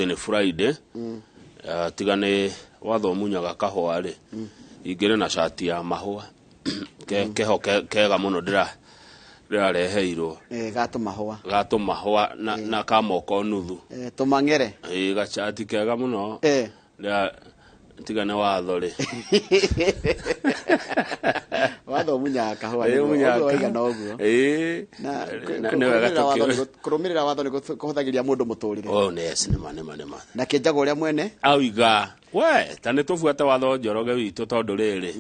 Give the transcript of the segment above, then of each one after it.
ni Friday tigane watho munyaga kahwa ri ingire na shati ya mahua keho kega muno ndira reheirwo gato mahua na kamoko nuthu tumangere gachati kega muno tigane watho ri watho munyaga kahwa oiga no guo na kurumirira watho ni kuhuthagiria mundu muturire yes ni mane na kinjago uria mwene auiga we tane tufuate watho njoroge witu tondu riri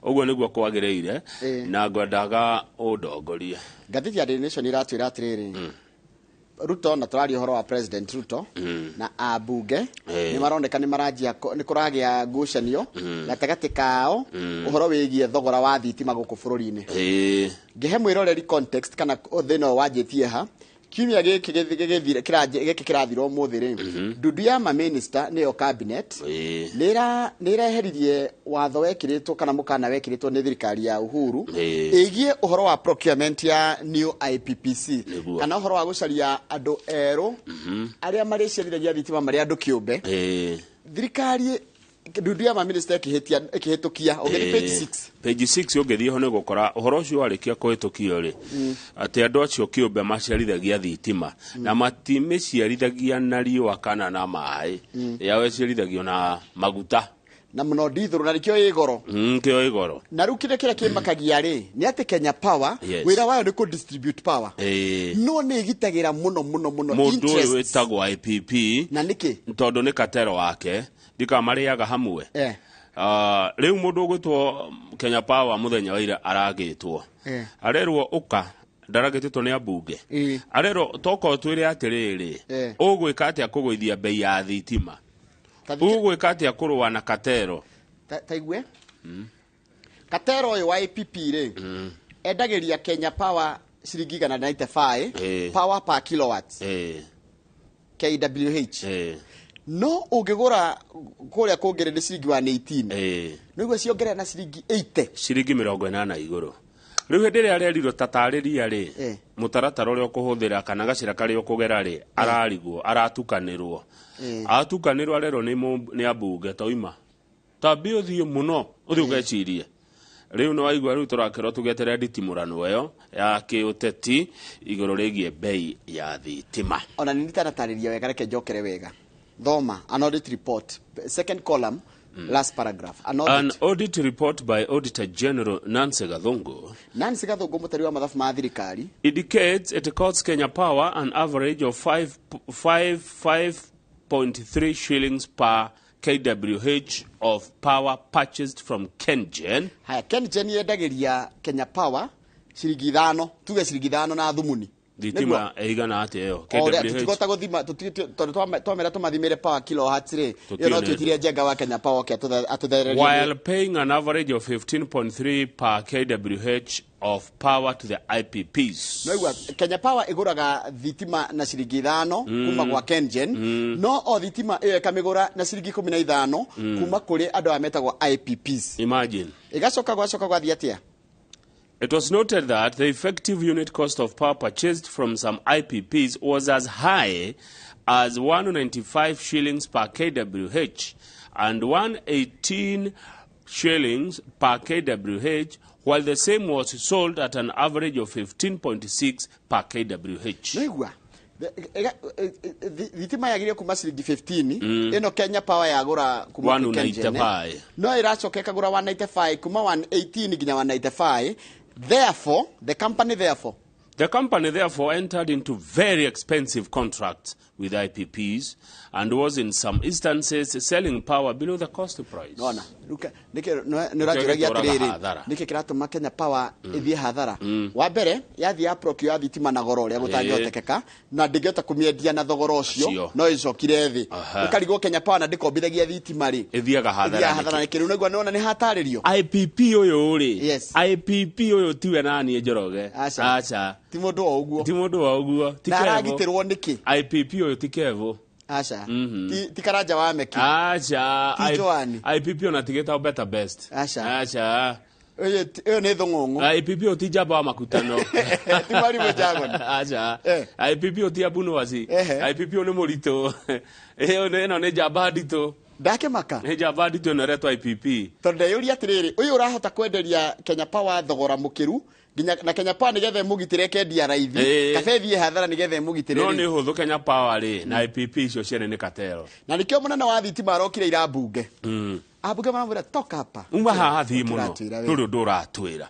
uguo niguo kwagiriire na ngwendaga udongorie ngathiti ya The Nation iratwira atiriri Ruto na turari horo wa President Ruto na abunge ni maroneka ni marajia ni kuragia ngucanio gatagati kao uhoro wigie thogora wa thitima guku bururi-ini ngihe mwiroreri context kana thino wanjitie ha kiumia giki kirathirwo muthiri ndudu ya ma minister niyo cabinet nireheririe watho wekiritwo kana mukana wekiritwo ni thirikari ya Uhuru igie uhoro wa procurement ya new IPPC kana uhoro wa gucaria andu eru aria mariciariragia thitima mari andu kiumbe thirikari ndudu ya ma minister kihitukia ogeri page 6 ogethie ho ne gukora uhoro ucio warikia kuhitukio ri ati andu acio kiumbe maciarithagia thitima na matimiciarithagia na riua kana na mai yawe ciarithagio na maguta na muno ndithuru na rikio igoro kio igoro na rukire kira kimakagia ri ni ati Kenya Power wira wayo ni ku distribute power no ni gitagira muno interest wetagwa IPP na niki tondu ni katero wake dika mariaga hamwe riu mundu gwitwo Kenya Power muthenya wa ira aragitwo arerwo uka ndaragititwo ni abunge arerwo toko twire atiriri ugwika atia kugwithia bei ya thitima ugwika atia kurwa na katero taigwe katero wa IPP ri endagiria Kenya Power ciringi 95 power per kilowatts KWH no ungigura kuria kungire ni ciringi wa 18 niguo ciongerera na ciringi 80 ciringi 80 iguru riu hindire arerirwo tatariria ri mutaratara uria ukuhuthira kana gacira kari ukugera ri ararigwo aratukanirwo atukanirwo arero ni abunge toima tabio thio muno uthi ugecirie riu no waigwa riu turakero tugetere nditimurano eyo ya kiuteti iguru rigie bei ya thitima ona ni nitaratariria wega reke njokere wega thoma an audit report second column last paragraph an audit report by Auditor General Nancy Gathungu mutari wa mathafu ma thirikari indicates it costs Kenya Power an average of 5.3 shillings per kWh of power purchased from KenGen. KenGen yendagiria Kenya Power ciringi 5 tuge ciringi 5 na thumuni thitima eigana ati yo KWH tutigota guthima twamera tumathimire power kilowatts ri yo no twitirie jenga wa Kenya Power atuthereri while paying an average of 15.3 per kWh of power to the IPPs. No Kenya Power iguraga thitima na ciringi 5 kuma kwa KenGen no o thitima iyo kamigura na ciringi 15 kuma kuri andu ametagwo IPPs. Imagine igacoka gwa thiatia. It was noted that the effective unit cost of power purchased from some IPPs was as high as 195 shillings per kWh and 118 shillings per kWh, while the same was sold at an average of 15.6 per kWh. Thitima yagirie kuma ciringi 15 ino Kenya Power yagura kuma 195 no iracoka ikagura 195 kuma 118 nginya 195. Therefore the company entered into very expensive contracts with IPPs and was in some instances selling power below the cost price. Nona nurajiragia atiriri niki kiratuma Kenya Power ithie hathara wa mbere yathi ya procure ya thitima na goro ria gutangiotekeka na ndingeta kumiendia na thogoro ucio no icokire thi ikarigwo Kenya Power na ndikombithagia thitima ri ithiaga hathara niki riu niguo nona ni hataririo IPP uyu ri IPP uyu tiwe nani Njoroge acha ti mundu wa uguo tikevo niki IPP uyu tikevo acha ti karanja wa meki acha IPP ona tigeta better best acha Eyo nä thå ng'å ng'å IPP å ti njamba wa makutano ti mwarimå Njagoni aca IPP å ti abunwaci IPP å nä må ritå ĩno nĩ njamba nditũ ndake maka nĩ njamba nditũ ĩno ĩretwo IPP tondũ ndeyũria atĩrĩrĩ ũyũ ũrahota kwenderia Kenya Power thogora mũkĩru nginya na Kenya Power nĩgetha ĩmũgitĩre kendia raithi kabe thiĩ hathara nĩgetha ĩmũgitĩre no nĩ hũthũ Kenya Power rĩ na IPP icio ciene nĩ katero na nĩkĩo mũnene wa thitima arokire ira mbunge abunge maramwĩra toka hapa uma haha thiĩ mũno tũrĩ ũndũ ũratwĩra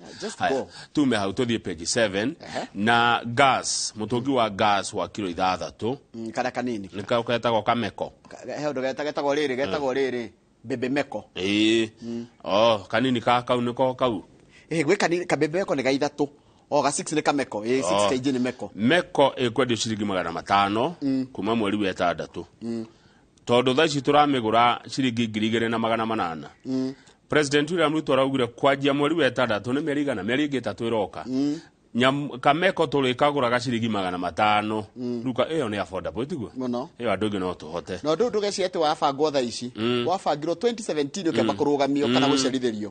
tume hau tũthiĩ page 7 na gas mũtũngi wa gas wa kilo 6 kana kanini nĩkao getagwo kameko he ũndũ getagwo rĩrĩ bebe meko kanini kau nĩko kau gwĩ kanini kabebe meko nĩ ga 3 ga 6 nĩ kameko 6 kaingĩ nĩ meko ĩkwendio ciringi 500 kuma mweri wa 6 tondũ thaa ici tũramĩgũra ciringi 2,800 President William Ruto araugire kwanjia mweri wa 6 nĩ mĩeri 3 ĩroka kameko tũrĩkagũraga ciringi 500 ruka ĩyo nĩ affordable tiguo mũno ĩyo andũ ingĩ no tũhote no ndũ ndũgeci atĩ wabangwo thaa ici wabangirwo 2017 ũkĩamba kũrũgamio kana gũcerithĩrio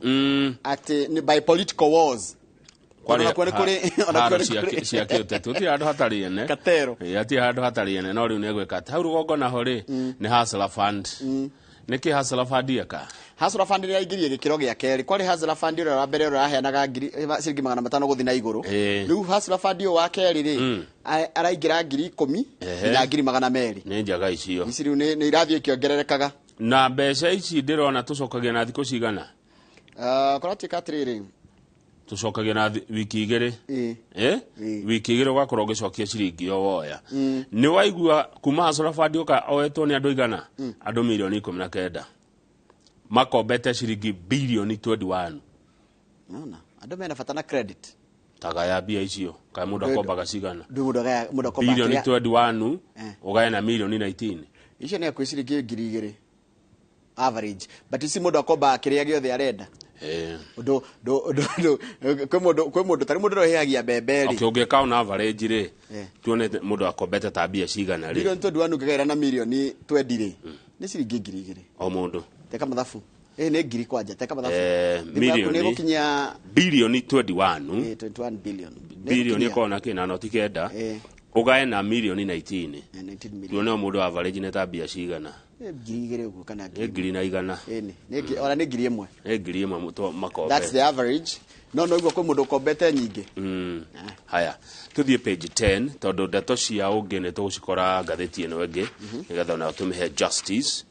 atĩ by political wars cia kĩũteti ũtirĩ handũ hatarĩ ene atirĩ handũ hatarĩ ene no rĩu nĩ egwĩka atĩ hau rũgongo naho rĩ nĩ hustler fund nĩkĩ hustler fund ĩka hustler fund nĩ yaingĩrie gĩkĩro gĩa kerĩ kwarĩ hustler fund ũrĩa wa mbere ũrĩa waheanaga ciringi 500 gũthiĩ na igũrũ rĩu hustler fund ũyũ wa kerĩ rĩ araingĩra 10,000 nginya 200,000 nĩ njaga icio ici rĩu nĩ irathiĩ ikĩongererekaga na mbeca ici ndĩrona tũcokagia na thikũ cigana kũratuĩka atĩrĩrĩ tucokagia na wiki 2 wiki 2 ũgakorwo ũgĩcokia ciringi o woya nĩ waigua kuma hustler fund ũka oetwo nĩ andũ igana andũ milioni 19 makombete ciringi bilioni 21 nona andũ mena bata na credit tagaya mbia icio kaĩ mũndũ akombaga cigana mũndũ akombaga bilioni 21 ũgae na milioni 19 icio nĩ akwĩciringi 2,000 average but ici mũndũ akombaga kĩrĩa gĩothe arenda kwĩ mũndũ tarĩ mũndũ ũrĩhagia mbembe rĩ ũngĩka on average rĩ tuone mũndũ akombete ta mbia cigana rĩ bilioni 21 ũngĩgaĩra na milioni 20 rĩ nĩ ciringi 2,000 o mũndũ teka mathabu nĩ ngiri kwanja teka mathabu milioni gũkinya bilioni 21 21 billion bilioni ĩkorwo kĩna noti 9 ũgae na milioni 19 tuone o mũndũ average nĩ ta mbia cigana ngiri ũguo kana ngiri na igana ona nĩ ngiri ĩmwe ngiri ĩmwe makombe that's the average no iguo kwĩ mũndũ ũkombete nyingĩ haya tũthiĩ page 10 tondũ ndeto cia ũngĩ nĩ tũgũcikora ngathĩti ĩno ĩngĩ nĩgetha ona tũmĩhe justice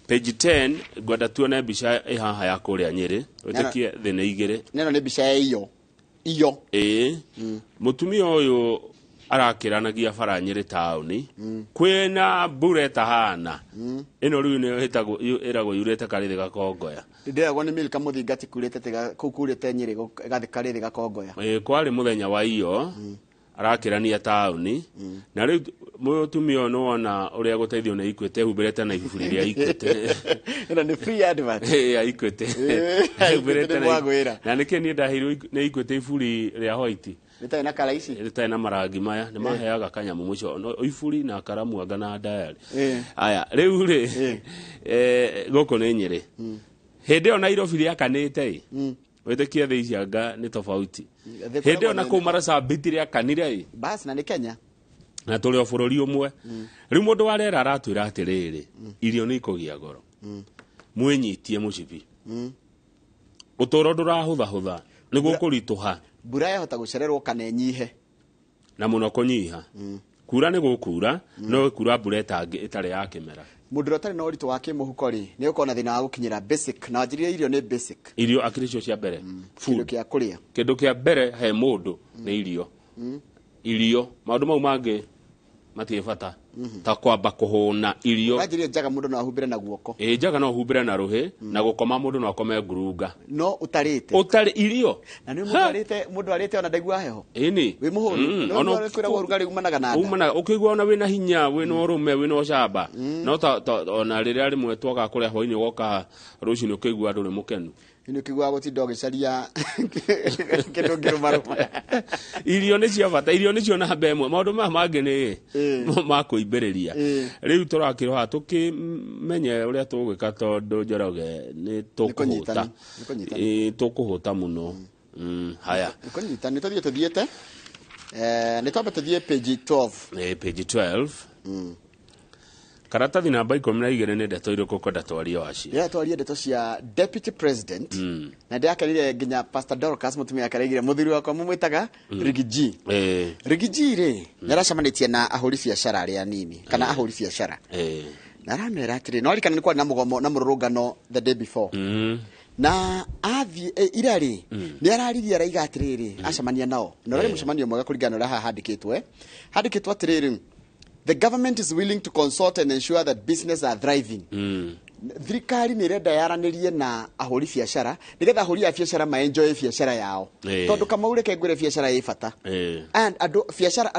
page 10 ngwenda tuone mbica ĩhaha ya kũrĩa Nyĩrĩ wĩtĩkie thĩ nĩ igĩrĩ neno nĩ mbica ya iyo mũtumia ũyũ arakĩranagia bara Nyĩrĩ taũni kwĩna mbura ĩtahana ĩno rĩu nĩ ĩragwo yurĩte karĩthĩ gakongoya ndĩragwo nĩ Milka Mũthingati kurĩte Nyĩrĩ gathĩ karĩthĩ gakongoya kwarĩ mũthenya wa iyo arakĩrania taũni na rĩu mũtumia ũyũ nĩwona ũrĩa gũteithio nĩ Equity ehumbĩrĩte na iburi rĩa Equity ĩno nĩ free advert Equity na nĩkĩ niĩ ndaheirwo nĩ Equity iburi rĩa white rĩtarĩ na kara ici rĩtarĩ na marangi maya nĩ maheaga kanyamũ mũico iburi na karamu anga na diary aya rĩu rĩ gũkũ nĩ Nyĩrĩ hĩndĩ ĩyo Nairobi rĩakanĩte wĩtĩkie thĩ ici anga nĩ tofauti hĩndĩ ĩyo na kũu maracambiti rĩakanire basi na nĩ Kenya na tũrĩ o bũrũri ũmwe rĩu mũndũ wa rĩera aratwĩra atĩrĩrĩ irio nĩ ikũgĩa goro mwĩnyitie mũcibi ũtũũro ndũrahũthahũtha nĩguo kũritũha mbura yahota gũcererwo kana nyihe na mũno kũnyiha kura nĩ gũkura no kura mbura ĩtarĩ ya kĩmera mũndũ ũrĩa ũtarĩ na ũritũ wa kĩmũhuko rĩ nĩ ũkorwo na thĩna wa gũkinyĩra basic na njĩra irio nĩ basic irio akĩrĩ cio cia mbere kĩndũ kĩa kũrĩa kĩndũ kĩa mbere he mũndũ nĩ irio maũndũ mau mangĩ matirĩ bata ta kwamba kũhũna irio wanjĩrĩo njaga mũndũ no ahumbĩre na guoko njaga no ũhumbĩre na rũhĩ na gũkoma mũndũ no akome ngurunga no ũtarĩ irio na nĩ mũndũ arĩte ona ndaigua heho ĩni wĩ mũhũnu no kwĩragwo ũrugarĩ umanaga na nda ũkĩigua ona wĩna hinya wĩna ũrũme wĩna ũcamba no ona rĩrĩa rĩmwe twaga kũrĩa hwainĩ woka rũcinĩ ũkĩigua andũ nĩ mũkenu Ino kigwa gutinda ugicaria kindu ngirumaruma. Irio ni cia bata, irio ni cio namba ĩmwe. Maũndũ maya mangĩ nĩ ma kũimbĩrĩria. Rĩu tũrakĩroha tũkĩmenye ũrĩa tũgwĩka tondũ Njoroge nĩ tũkũhũta. Tũkũhũta mũno. Haya. Nĩkũnyita nĩ tuthiĩte. Nĩ twamba tuthiĩ page 12. Page 12. Karatathi namba 12 nĩ ndeto irĩkũ kwenda twarie wacio? Twarie ndeto cia deputy president. Na ndiakarire nginya Pastor Dorcas mutumia akaregire muthuri wakwa mumwitaga Rigiji. Rigiji ri nĩaracemanĩtie na ahũri biacara arĩa nini kana ahũri biacara. Na aramera atĩrĩ no rikana nĩ kwari na mugomo na mũrũrũngano the day before. Na athi irari nĩ araririe araiga atĩrĩrĩ acemania nao. Na rĩrĩ mũcemanio mwega kũringana na haha handĩkĩtwo atĩrĩrĩ, the government is willing to consult and ensure that business are thriving. Thirikari nĩ irenda yaranĩrie na ahũri biacara nĩgetha ahũri a biacara ma enjoy biacara yao. Tondũ kama ureke ngwĩre biacara ĩ bata. And andũ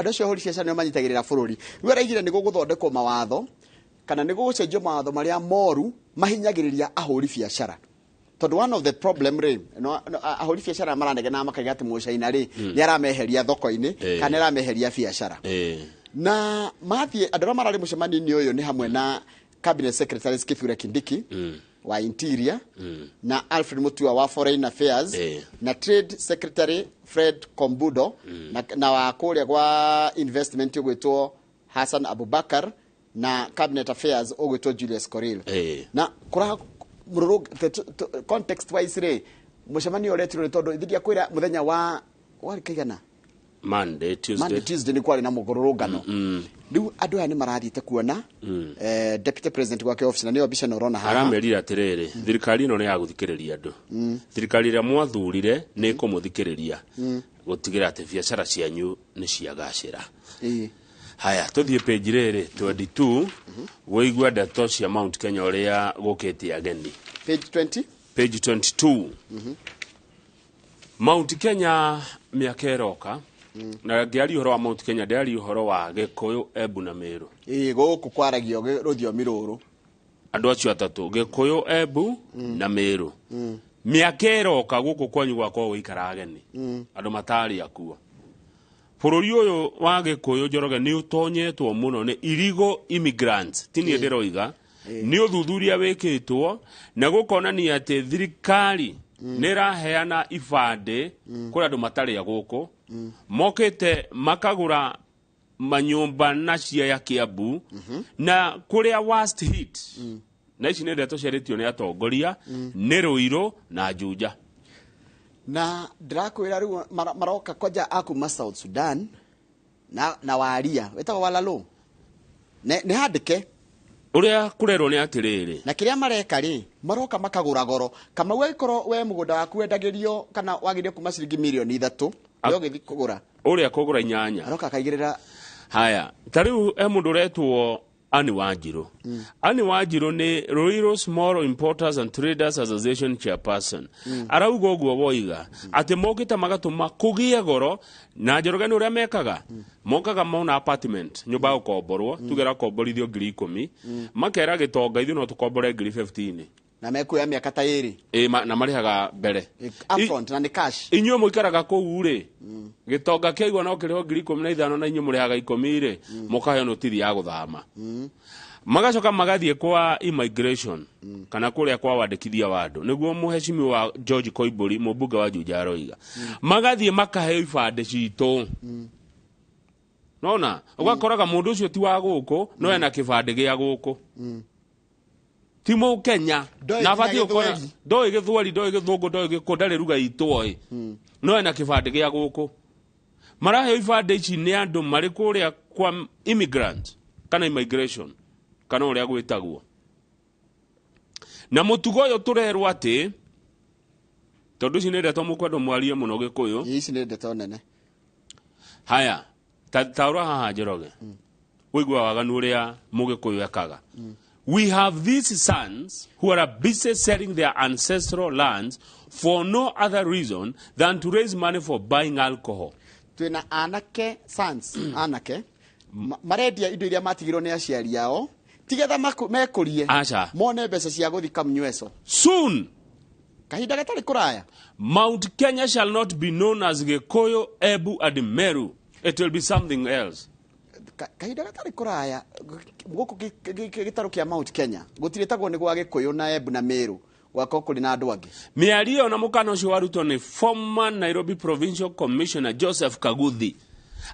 acio ahũri biacara nĩo manyitagĩrĩra bũrũri. Rĩu araigire nĩ gũgũthondekwo mawatho kana nĩ gũgũcenjio mawatho marĩa moru mahinyagĩrĩria ahũri biacara. Tondũ one of the problem ahũri biacara maranegena makaiga atĩ mũcaina nĩ arameheria thoko-inĩ kana arameheria biacara. Na mathie andũ arĩa mararĩ mũcemanio-inĩ ũyũ nĩ hamwe na cabinet secretary Kithure Kindiki wa interior na Alfred Mutua wa foreign affairs na trade secretary Fred Kombudo na wa kũrĩa kwa investment ũgwĩtwo Hassan Abubakar na cabinet affairs ũgwĩtwo Julius Koril. Na kũra context wise mũcemanio ũretirwo nĩ tondũ ithiria kwĩra mũthenya wa kaigana Monday, Tuesday ni kwari na mũgũrũrũngano. Rĩu andũ aya nĩ marathiĩte kuona deputy president gwake office na nĩyo bica norona haha. Aramerira atĩrĩrĩ, thirikari ĩno nĩ ya gũthikĩrĩria andũ. Thirikari ĩrĩa mwathurire nĩ kũmũthikĩrĩria gũtigĩra atĩ biacara cianyu nĩ ciagacĩra. Haya, tũthiĩ page rĩrĩ 22 gũigua ndeto cia Mount Kenya ũrĩa gũkĩte ageni. Page 22. Mount Kenya mĩaka ĩroka na ngĩari ũhoro wa Mount Kenya ndĩari ũhoro wa Gĩkũyũ, Embu na Meru. Gũkũ kwaragio rũthiomi rũrũ. Andũ acio atatũ, Gĩkũyũ, Embu na Meru. Mĩaka ĩroka gũkũ kwanyu gwakwa gũikara ageni. Andũ matari akuo. Bũrũri ũyũ wa Gĩkũyũ Njoroge nĩ ũtonyetwo mũno nĩ illegal immigrants. Tini ndĩroiga nĩ ũthuthuria wĩkĩtwo na gũkonania atĩ thirikari nĩraheana ibande kũrĩ andũ matarĩ gũkũ mokĩte makagũra manyũmba na ciaya Kiambu na kũrĩa worst hit na ici nĩ ndeto ciarĩtio nĩ atongoria nĩ Ruiru na Juja. Na ndĩrakwĩra rĩu maroka koja akuma South Sudan na waria wetagwo Walalo nĩ handĩke ũrĩa kũrerwo nĩ atĩrĩrĩ na kĩrĩa mareka maroka makagũra goro kama wĩkorwo we mũgũnda waku wendagĩrio kana wagĩrio kuma ciringi mirioni 3 yo gĩthi kũgũra ũrĩa kũgũra 8 aroka akaigĩrĩra. Haya, tarĩu mũndũ ũretwo Ani Wanjiru. Ani Wanjiru nĩ Ruiru Small Importers and Traders Association chairperson. Arauga ũguo woiga atĩ mokĩte magatũma kũgĩe goro na Njoroge nĩ ũrĩa mekaga. Mokaga mona apartment nyũmba gũkomborwo tugera komborithio 10,000 makera gĩtonga ithuĩ no tũkombore 15,000 na mekuoya mĩaka ta 2 na marĩhaga mbere upfront na nĩ cash. Inyuĩ mũikaraga kũu gĩtonga kĩaigua no kĩrĩho 15,000 na inyuĩ mũrĩhaga 10 mũkahe notithi ya gũthama. Magacoka magathiĩ kwa immigration kana kũrĩa kwa wandĩkithia wa andũ nĩguo mũhecimi wa George Koimbũri mũmbunge wa Juja aroiga magathiĩ makahe ibande citũ. Nona ũgakoraga mũndũ ũcio ti wa gũkũ no ena kĩbande gĩa gũkũ. Ti Mũkenya na abatie gũkora ndoĩ Gĩthweri ndoĩ Gĩthũngũ ndoĩ Gĩkũyũ ndarĩ ruga itũ no ena kĩbande gĩa gũkũ. Marahe ibande ici nĩ andũ marĩ kũrĩa kwa immigrant kana immigration kana ũrĩa gwĩtagwo. Na mũtugo ũyũ tũrerwo atĩ tondũ ici nĩ ndeto mũkwenda mwarie mũno Gĩkũyũ. Ici nĩ ndeto nene. Haya, taũra haha Njoroge ũigua waganu ũrĩa Mũgĩkũyũ ekaga. We have these sons who are busy selling their ancestral lands for no other reason than to raise money for buying alcohol. Twina anake sons anake marendia indo iria matigirwo nĩ aciari yao tigetha mekũrie mone mbeca cia gũthika mnyweso. Soon kahinda gatari kuraya. Mount Kenya shall not be known as Gikuyu, Ebu, and Meru. It will be something else. Kahinda gatari kuraya guku gitaru kia Mount Kenya gutiretagwo ni gwa Gikuyu na Ebu na Meru gwako kuri na andu angi. Miario na mukano ucio warutwo ni former Nairobi Provincial Commissioner Joseph Kaguthi.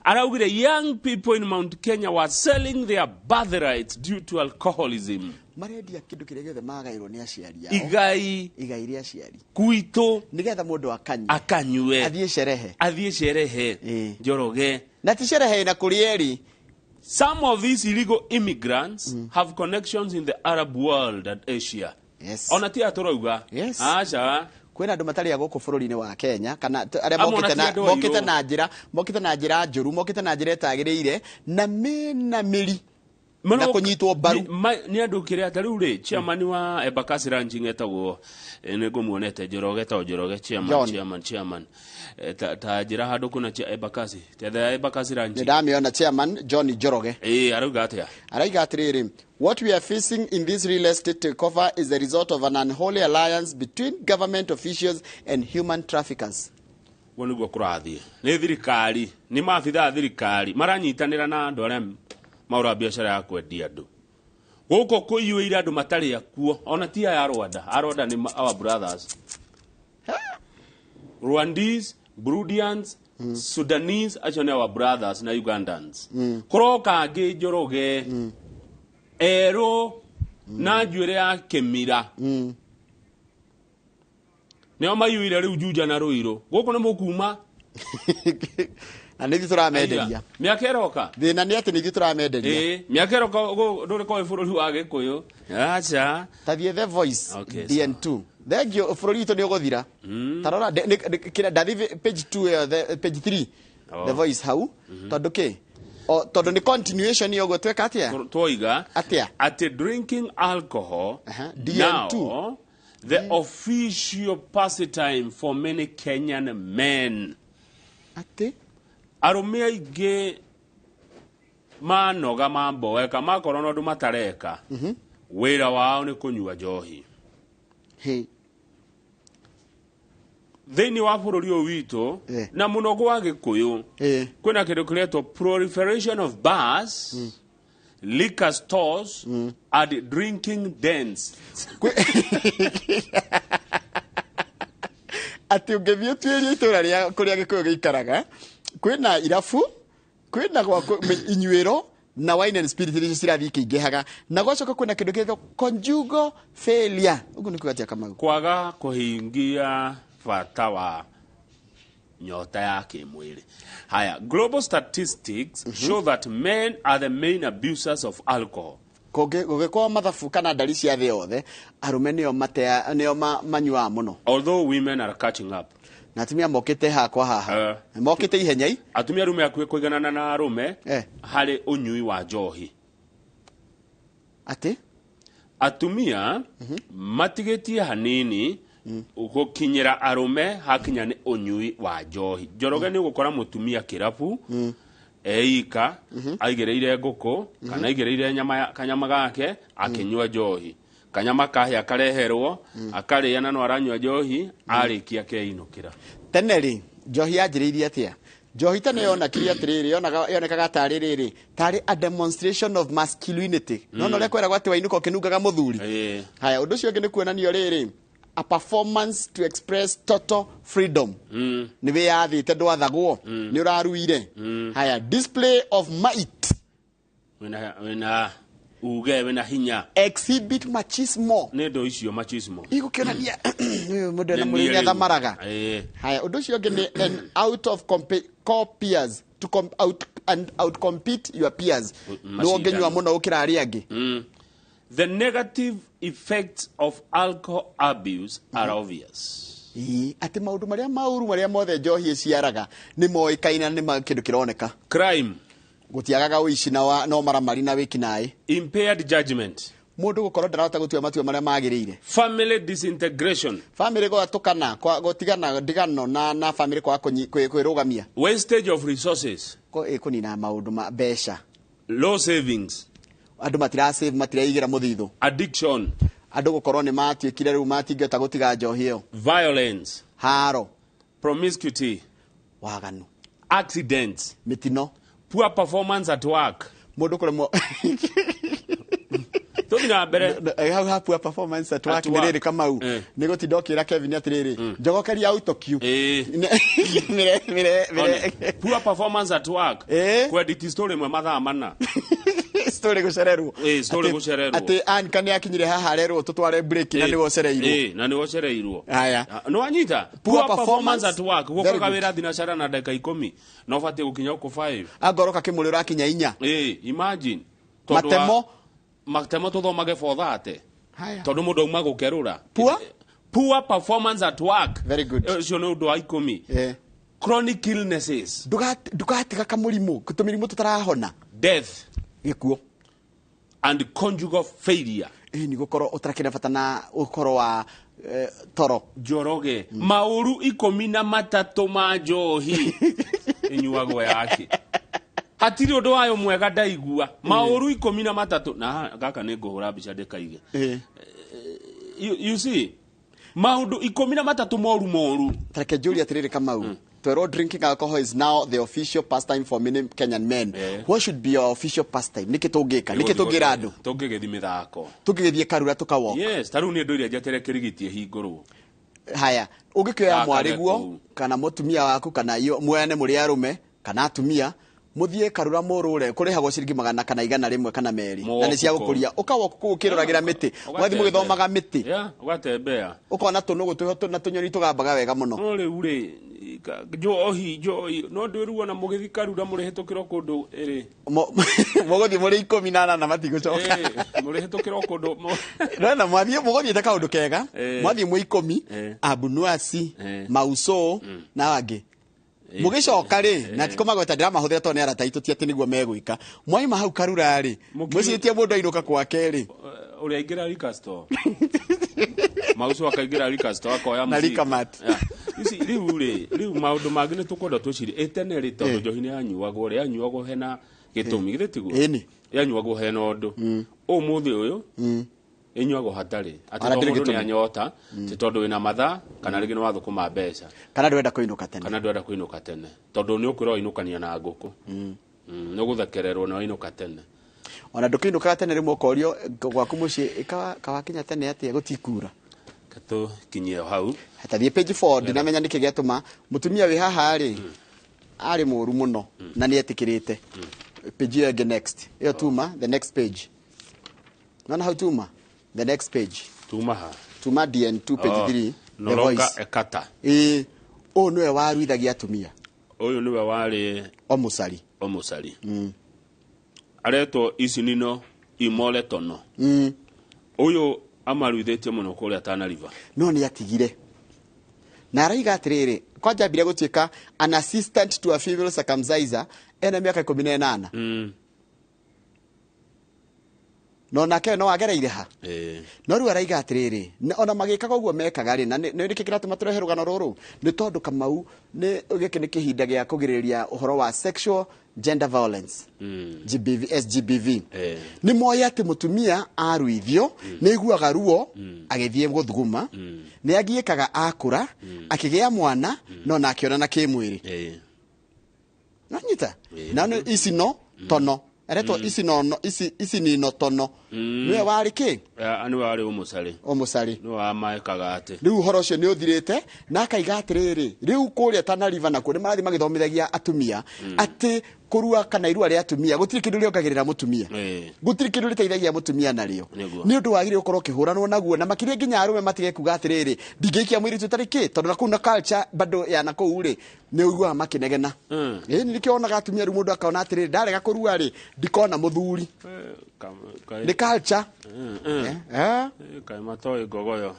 Araugire young people in Mount Kenya were selling their birthrights due to alcoholism. Marendia kindu kiria giothe magairwo ni aciari ao. Igai iria aciari. Kuito nigetha mundu akanywe. Athie sherehe. Njoroge. Na ti sherehe na kurieri. Some of these illegal immigrants have connections in the Arab world and Asia. Yes. Ona ti aturauga. Yes. Acha. Kwena andu matari guku bururi-ini wa Kenya kana aria mokite na njira njuru, mokite na njira etagiriire na mena miri na kunyitwo mbaru ni andu kiria tariu ri chairman wa Embakasi Ranching etagwo nigumonete Njoroge chairman ta njira handu kuna Embakasi tethe Embakasi Ranching ndamiona chairman John Njoroge arauga atia araiga atiriri. What we are facing in this real estate takeover is the result of an unholy alliance between government officials and human traffickers. Woni go kurathie ni thirikari ni maabitha thirikari maranyitanira na andu aria maura biashara ya kwendia andu guko kuiyuire andu matari akuo ona ti ya Rwanda ni our brothers Rwandese, Burundians, Sudanese, actually our brothers na Ugandans. Kuroka angi Njoroge ero na njwire ya Kemira neo mayuire riu Juja na Ruiru guko ni mukuma anithi turamenderia miaka eroka thina ni ati nithi turamenderia miaka eroka nduri ko bururi wa Gikuyu acha tathie The Voice DN2 thegio bururi itu ni uguthira tarora kira dathi page 2 page 3 The Voice hau tondu ki todo ni continuation yo gotweka atia toiga atia at drinking alcohol DN2 now the official pastime for many Kenyan men ati arume aige manoga mamboeka makoro no ndu matareka wira wao ni kunyua njohi thini wa bururi uyu witu na muno gwa Gikuyu kwina kindu kiretwo proliferation of bars liquor stores and drinking dens ati ungethio tuirie itura ria kuria Gikuyu giikaraga kwina irafu kwina gwa inyuiro na wine and spirit iria cirathii kiingihaga na gwacoka kwina kindu kiretwo conjugal failure ugu ni kugatia kama kwaga kuhingia bata wa nyota ya kimwili. Haya, global statistics show that men are the main abusers of alcohol. Gugikwa mathabu kana ndari cia thi yothe arume nio manyua muno, although women are catching up. Na atumia mokite hakwa haha mokite ihenya atumia rume akwe kuiganana na arume hari unyui wa njohi ati atumia matigetie hanini ugokinyira arume hakinya ni unyui wa njohi. Njoroge ni gukora mutumia kirabu eika aigereire nguku kana aigereire kanyama gake akinywa njohi, kanyama kahia akareherwo akariana no aranywa njohi arikia keinukira. Teneri njohi yanjiriirie atia? Njohi tene yona kiria tiriri yonekaga tari riri tari a demonstration of masculinity no le kwera gwati wainuka kinungaga muthuri. Haya undu cio ngi ni kuonanio riri a performance to express total freedom ni we yathite ndwathagwo ni uraruire. Haya display of might wena uge wena hinya exhibit machismo ne do icio machismo igukionania mundu na muri athamaraga. Haya undu cio ngi ni an out of peers to out compete your peers no ngenywa muno ukira ari angi. The negative effects of alcohol abuse are obvious. Ati maundu maria mauru maria mothe njohi ciaraga ni moikaina ni kindu kironeka. Crime gutiagaga uici na no maramari na wikinai. Impaired judgment mundu gukorwo ndarahota gutua matua maria magiriire. Family disintegration family gwatukana kwa gutigana ndigano na family kwa kwirugamia. Wastage of resources kunina maundu ma besha. Low savings andu matira save matira igira muthithu. Addiction andu gukorwo ni matuikire riu matingeta gutiga njohi iyo violence, haro, promiscuity, waganu, accidents, mitino, poor performance at work. Mundu kuremwo Tũthina mbere hau hapu performance at work niriri Kamau ni gutinda ukira Kevin atiriri njogokeria autocue poor performance at work kwedit story mwe mathaa mana story gucererwo story gucererwo ati anka ni akinyire haha rero tutware break na ni gocereirwo na ni gocereirwo haya no anyita poor performance at work gukaga wira thinacara na ndeka 10 no batie gukinya uko 5 agoroka kimuriro akinya 4 imagine matemo tuthomage for that tondu mundu auma gukerura poor performance at work very good ucio ni undu wa 10 chronic illnesses ndugatiga kamurimu kutumirimu tutarahona death gikuo and conjugal failure ni gukorwo utarakira bata na ukoro wa toro njoroge mauru 13 ma njohi inyuagwo yake hatiri undu wayo mwega ndaigua mauru 13 na gaka ni nguhura mbica ndikaige you see maundu 13 moru tareke Julia atiriri Kamau twero drinking alcohol is now the official pastime for many Kenyan men. What should be your official pastime? Niki tungika andu tungigethi mithako tungigethie karura tukawo yes taru ni ndu iria njetere kirigitie hinguru haya ungikioya mwariguo kana mutumia waku kana iyo mwene muri arume kana atumia muthie karura murure kurihagwo ciringi 100 kana 100 kana meri na ni cia gukuria ukawo kukiruragira miti mwathi mugithomaga miti ugatembea ukona tunugu tuhoto na tunyoni tugambaga wega muno no riu ri njohi no ndiruo na mugithi karura murihitukira kundu iri muguthi muri 18 na matigucoka murihitukira kundu na mwathi muguthi taka undu kega mwathi mu 10 abunuasi mauso na wangi mugicoka ri na tikomagweta ndira mahuthira to ni arata itu ati niguo megwika mwaima hau karura ri mwicitie mundu ainuka kwake ri uri aingira rikasto mauso akaingira rikasto akoya na rikamat isi riu maundu mangi ni tukwenda tuciri etene ri tondu njohi ni anyuagwo ri anyuagwo hena gitumi githitiguo anyuagwo hena undu umuthi uyu inyuagwo hatari ati tondu ni anyota ti tondu wina matha kana rigi ni wathukuma mbeca kana ndwenda kuinuka tene tondu ni ukwira inukania na nguku ni guthakererwo na inuka tene ona ndukinuka tene rimwe ukorio gwaku muci kawakinya tene ati gutikura kato kinyie hau hatathie page 4 ndinamenya niki giatuma mutumia wi haha ri ari muru muno na ni etikirite page ya next iyo tuma the next page nona how tuma the next page tuma DN2 page 3 noronga ekata niwe waruithagia atumia uyu niwe wari omusari areto icinino imole tono uyu amaruithitie muno kuria Tana River no ni atigire na araiga atiriri kwanja mbire gutuika an assistant to a female circumciser ena miaka 18 no nake no agereire ha no ru araiga atiriri ona magikaga uguo mekaga ri na ni rikikira tumatũrehe rugano ruru ni tondu Kamau ni giki ni kihinda gia kugiriria uhoro wa sexual gender violence SGBV ni moya ati mutumia aruithio ni iguaga ruo agithie guthuguma ni agiekaga akura akigea mwana no nakiona na kimwiri nanyita nano isi no tono ereto isi ni no tono niwe wari ki ani wari omusari no amaekaga ati riu horo cio ni uthirite na akaiga atiriri riu kuria Tana River na kuri marathi magithomithagia atumia ati kurua kana irua ria atumia gutiri kindu riongagirira mutumia gutiri kindu riteithagia mutumia nario ni undu wagire ukorwo kihuranwo naguo na makiria nginya arume matige kuga atiriri ndingeikia mwiri tutariki tondu na kuna culture bado ya na kuure ni uigua makinegena ni nikionaga atumia ru mundu akaona atiriri ndarega kurua ri ndikona muthuri ni culture kai matoi gogoyo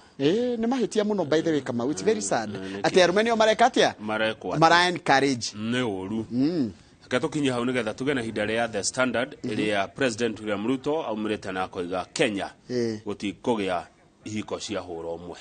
ni mahitia muno by the way Kamau it's very sad ati arume nio marekatia mara encourage ni uru Katokinya hau nigetha tuge na hinda ria The Standard ria President William Ruto aumirite na koiga Kenya gutikugia ihiko cia hura umwe